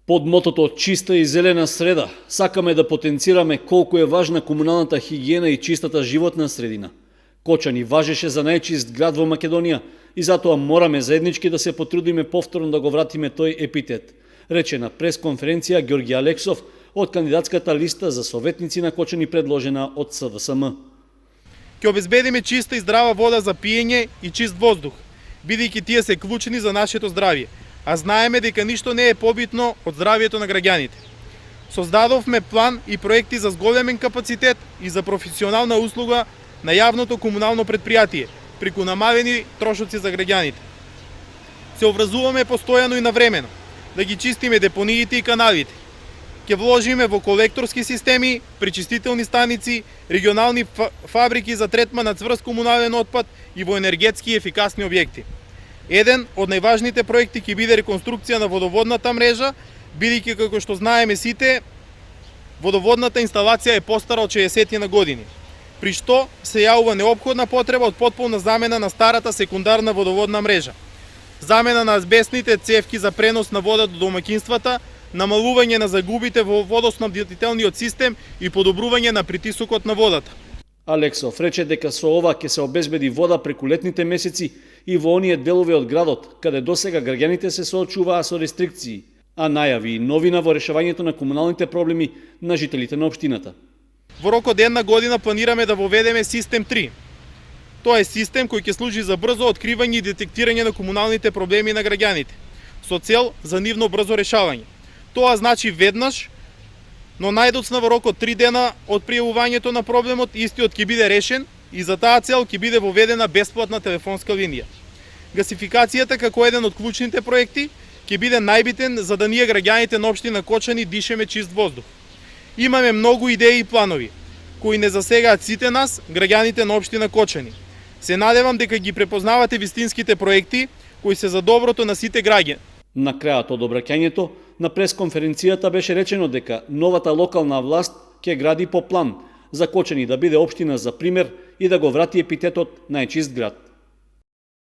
Под мотото «Чиста и зелена среда» сакаме да потенцираме колку е важна комуналната хигиена и чистата животна средина. Кочани важеше за најчист град во Македонија и затоа мораме заеднички да се потрудиме повторно да го вратиме тој епитет, рече на пресконференција Ѓорги Алексов од кандидатската листа за советници на Кочани предложена од СДСМ. Ќе обезбедиме чиста и здрава вода за пиење и чист воздух, бидејќи тие се клучни за нашето здравје, а знаеме дека ништо не е побитно од здравието на граѓаните. Создадовме план и проекти за зголемен капацитет и за професионална услуга на јавното комунално предпријатие, преку намалени трошоци за граѓаните. Се образуваме постојано и навремено да ги чистиме депониите и каналите. Ќе вложиме во колекторски системи, пречистителни станици, регионални фабрики за третман на цврст комунален отпад и во енергетски ефикасни објекти. Еден од најважните проекти ќе биде реконструкција на водоводната мрежа, бидејќи како што знаеме сите, водоводната инсталација е постара од 60 на години, при што се јавува неопходна потреба од потполна замена на старата секундарна водоводна мрежа, замена на азбестните цевки за пренос на вода до домаќинствата, намалување на загубите во водоснабдителниот систем и подобрување на притисокот на водата. Алексов рече дека со ова ќе се обезбеди вода преку летните месеци и во оние делови од градот, каде досега граѓаните се соочуваа со рестрикции, а најави и новина во решавањето на комуналните проблеми на жителите на општината. Во рок од една година планираме да воведеме систем 3. Тоа е систем кој ќе служи за брзо откривање и детектирање на комуналните проблеми на граѓаните, со цел за нивно брзо решавање. Тоа значи веднаш, но најдоцна во рок од 3 дена од пријавувањето на проблемот, истиот ќе биде решен и за таа цел ќе биде воведена бесплатна телефонска линија. Гасификацијата како еден од клучните проекти ќе биде најбитен за да ние граѓаните на општина Кочани дишеме чист воздух. Имаме многу идеи и планови, кои не засегаат сите нас, граѓаните на општина Кочани. Се надевам дека ги препознавате вистинските проекти кои се за доброто на сите граѓани. На крајот од обраќањето на пресконференцијата беше речено дека новата локална власт ќе гради по план за Кочани да биде општина за пример и да го врати епитетот најчист град.